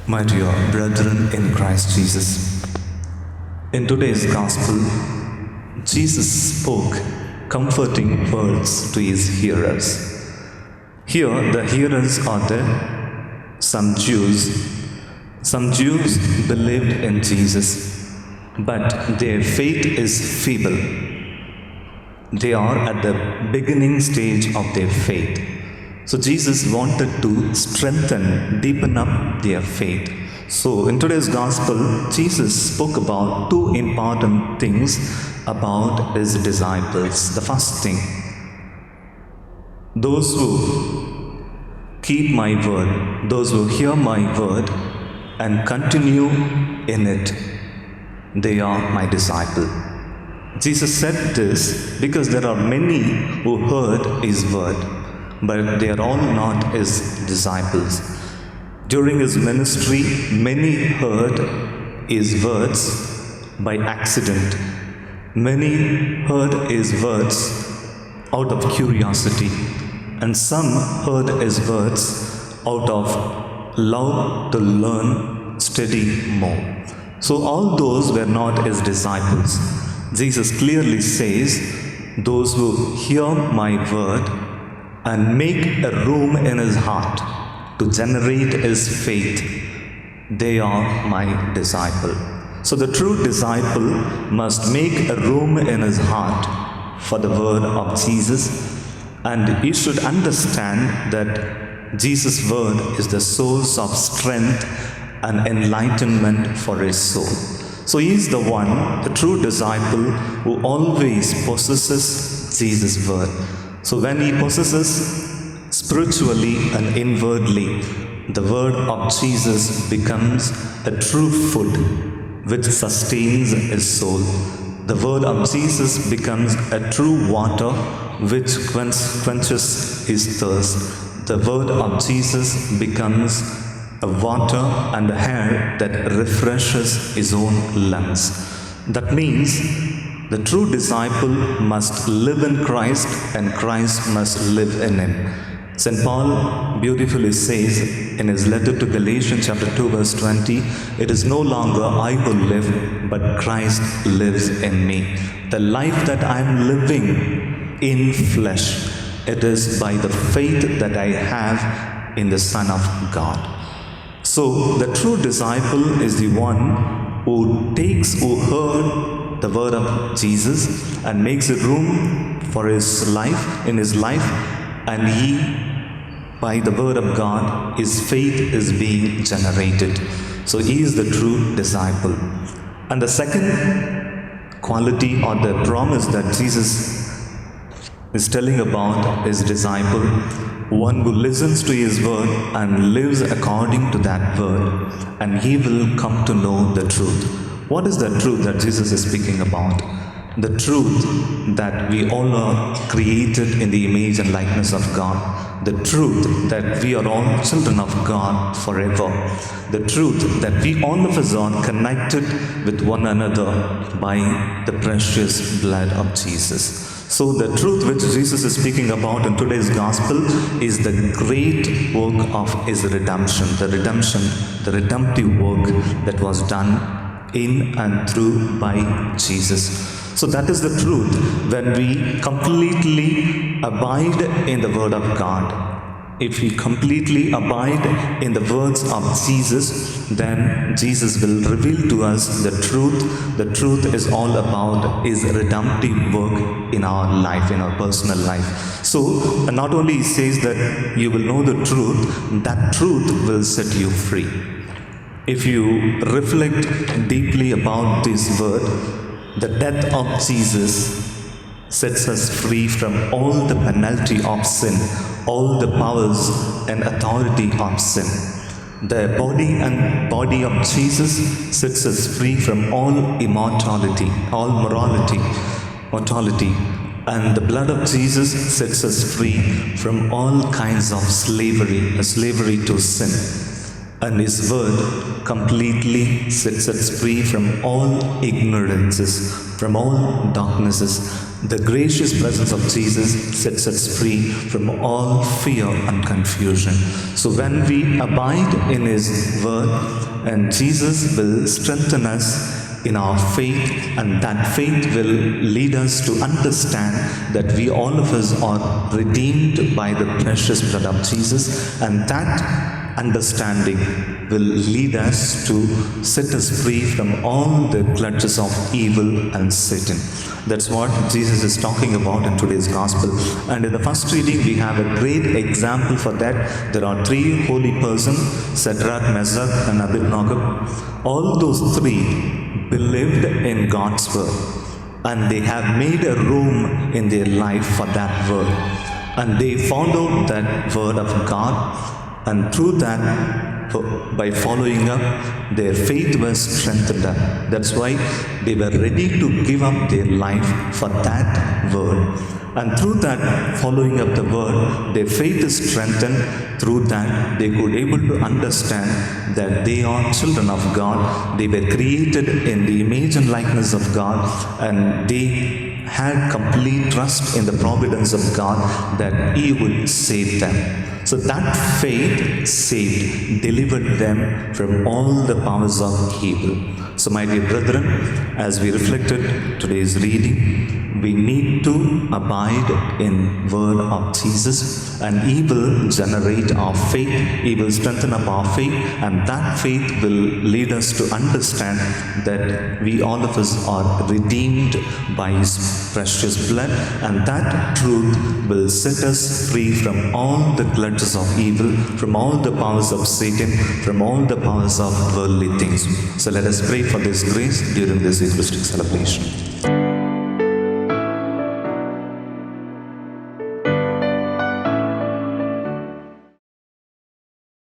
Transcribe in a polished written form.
My dear brethren in Christ Jesus, in today's Gospel, Jesus spoke comforting words to his hearers. Here, the hearers are some Jews. Some Jews believed in Jesus, but their faith is feeble. They are at the beginning stage of their faith. So Jesus wanted to strengthen, deepen up their faith. So in today's Gospel, Jesus spoke about two important things about his disciples. The first thing, those who keep my word, those who hear my word and continue in it, they are my disciple. Jesus said this because there are many who heard his word, but they are all not his disciples. During his ministry, many heard his words by accident. Many heard his words out of curiosity, and some heard his words out of love to learn, study more. So all those were not his disciples. Jesus clearly says, those who hear my word and make a room in his heart to generate his faith, they are my disciple. So the true disciple must make a room in his heart for the word of Jesus, and he should understand that Jesus' word is the source of strength and enlightenment for his soul. So he is the one, the true disciple, who always possesses Jesus' word. So when he possesses spiritually and inwardly, the word of Jesus becomes a true food which sustains his soul. The word of Jesus becomes a true water which quenches his thirst. The word of Jesus becomes a water and a air that refreshes his own lungs. That means the true disciple must live in Christ and Christ must live in him. St. Paul beautifully says in his letter to Galatians chapter 2 verse 20, it is no longer I who live, but Christ lives in me. The life that I am living in flesh, it is by the faith that I have in the Son of God. So the true disciple is the one who heard the word of Jesus and makes a room for his life, in his life, and he, by the word of God, his faith is being generated. So he is the true disciple. And the second quality or the promise that Jesus is telling about his disciple, one who listens to his word and lives according to that word, and he will come to know the truth. What is the truth that Jesus is speaking about? The truth that we all are created in the image and likeness of God. The truth that we are all children of God forever. The truth that we all of us are connected with one another by the precious blood of Jesus. So the truth which Jesus is speaking about in today's Gospel is the great work of his redemption. The redemptive work that was done in and through by Jesus. So that is the truth. When we completely abide in the Word of God, if we completely abide in the words of Jesus, then Jesus will reveal to us the truth. The truth is all about his redemptive work in our life, in our personal life. So not only he says that you will know the truth, that truth will set you free. If you reflect deeply about this word, the death of Jesus sets us free from all the penalty of sin, all the powers and authority of sin. The body of Jesus sets us free from all immortality, all mortality. And the blood of Jesus sets us free from all kinds of slavery to sin. And his word completely sets us free from all ignorances, from all darknesses. The gracious presence of Jesus sets us free from all fear and confusion. So when we abide in His Word, and Jesus will strengthen us in our faith, and that faith will lead us to understand that we all of us are redeemed by the precious blood of Jesus, and that understanding will lead us to set us free from all the clutches of evil and Satan. That's what Jesus is talking about in today's gospel. And in the first reading, we have a great example for that. There are three holy persons, Shadrach, Meshach, and Abednego. All those three believed in God's word, and they have made a room in their life for that word, and they followed that word of God, and through that, by following up, their faith was strengthened up. That's why they were ready to give up their life for that word. And through that, following up the word, their faith is strengthened. Through that, they could able to understand that they are children of God. They were created in the image and likeness of God, and they had complete trust in the providence of God that He would save them. So that faith saved, delivered them from all the powers of evil. So my dear brethren, as we reflected today's reading, we need to abide in word of Jesus, and He will generate our faith, He will strengthen up our faith, and that faith will lead us to understand that we all of us are redeemed by His precious blood, and that truth will set us free from all the clutches of evil, from all the powers of Satan, from all the powers of worldly things. So let us pray for this grace during this Eucharistic celebration.